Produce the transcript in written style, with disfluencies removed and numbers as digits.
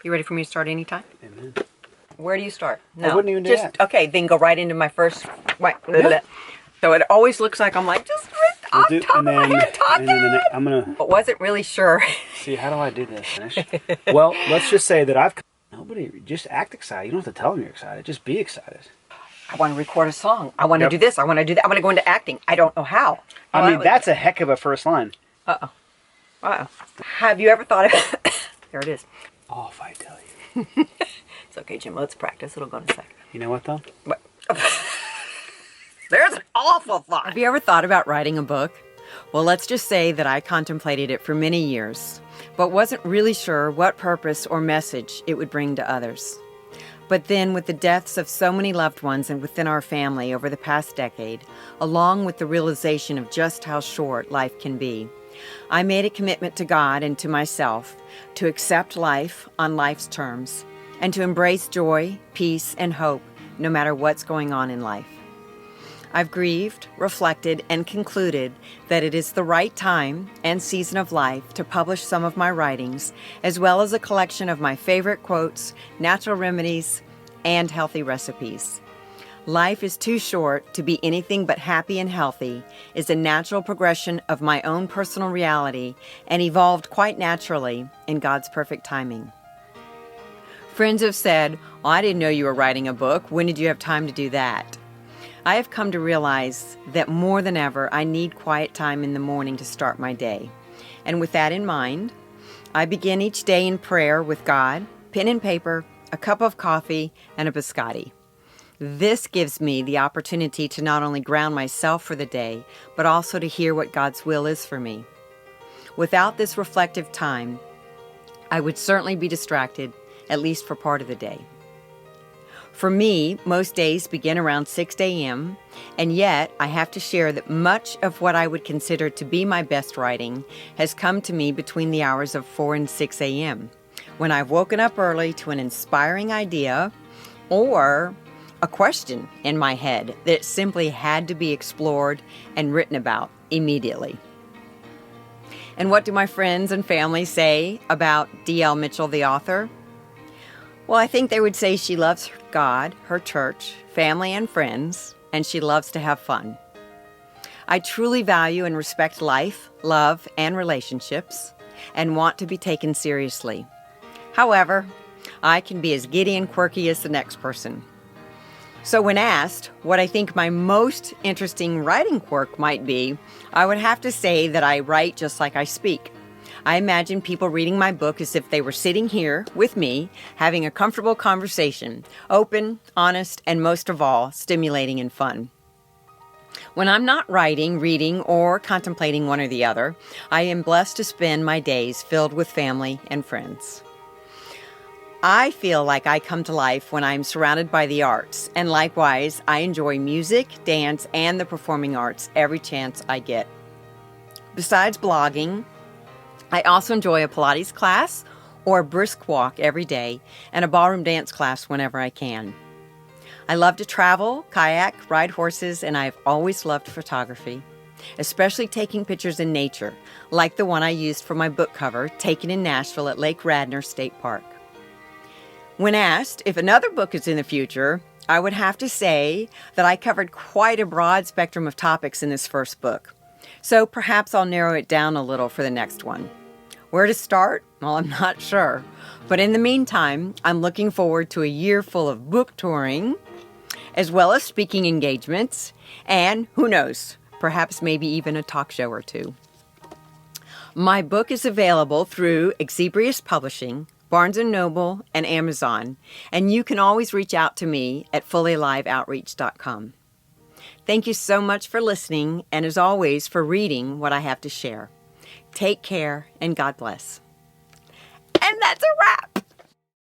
You ready for me to start anytime? Amen. Where do you start? I wouldn't even do that. Okay, then go right into my first. Right. Yeah. So it always looks like I'm like just on top of my head talking. I'm gonna But wasn't really sure. see, how do I do this? Well, let's just say that nobody, just act excited. You don't have to tell them you're excited. Just be excited. I want to record a song. I want to Yep. do this. I want to do that. I want to go into acting. I don't know how. I mean, that's a heck of a first line. Uh-oh. Have you ever thought of... There it is. Off, I tell you. It's okay, Jim. Let's practice. It'll go in a second. You know what, though? What? There's an awful thought. Have you ever thought about writing a book? Well, let's just say that I contemplated it for many years, but wasn't really sure what purpose or message it would bring to others. But then, with the deaths of so many loved ones and within our family over the past decade, along with the realization of just how short life can be, I made a commitment to God and to myself to accept life on life's terms and to embrace joy, peace, and hope no matter what's going on in life. I've grieved, reflected, and concluded that it is the right time and season of life to publish some of my writings, as well as a collection of my favorite quotes, natural remedies, and healthy recipes. Life is too short to be anything but happy and healthy is a natural progression of my own personal reality and evolved quite naturally in God's perfect timing. Friends have said, "Oh, I didn't know you were writing a book. When did you have time to do that?" I have come to realize that more than ever, I need quiet time in the morning to start my day. And with that in mind, I begin each day in prayer with God, pen and paper, a cup of coffee, and a biscotti. This gives me the opportunity to not only ground myself for the day, but also to hear what God's will is for me. Without this reflective time, I would certainly be distracted, at least for part of the day. For me, most days begin around 6 a.m., and yet I have to share that much of what I would consider to be my best writing has come to me between the hours of 4 and 6 a.m., when I've woken up early to an inspiring idea or a question in my head that simply had to be explored and written about immediately. And what do my friends and family say about D.L. Mitchell, the author? Well, I think they would say she loves God, her church, family, and friends, and she loves to have fun. I truly value and respect life, love, and relationships, and want to be taken seriously. However, I can be as giddy and quirky as the next person. So when asked what I think my most interesting writing quirk might be, I would have to say that I write just like I speak. I imagine people reading my book as if they were sitting here with me, having a comfortable conversation, open, honest, and most of all, stimulating and fun. When I'm not writing, reading, or contemplating one or the other, I am blessed to spend my days filled with family and friends. I feel like I come to life when I'm surrounded by the arts, and likewise, I enjoy music, dance, and the performing arts every chance I get. Besides blogging, I also enjoy a Pilates class or a brisk walk every day and a ballroom dance class whenever I can. I love to travel, kayak, ride horses, and I've always loved photography, especially taking pictures in nature, like the one I used for my book cover, taken in Nashville at Lake Radnor State Park. When asked if another book is in the future, I would have to say that I covered quite a broad spectrum of topics in this first book. So perhaps I'll narrow it down a little for the next one. Where to start? Well, I'm not sure. But in the meantime, I'm looking forward to a year full of book touring, as well as speaking engagements, and who knows, perhaps maybe even a talk show or two. My book is available through Exebrius Publishing, Barnes & Noble, and Amazon, and you can always reach out to me at fullyaliveoutreach.com. Thank you so much for listening, and as always, for reading what I have to share. Take care, and God bless. And that's a wrap!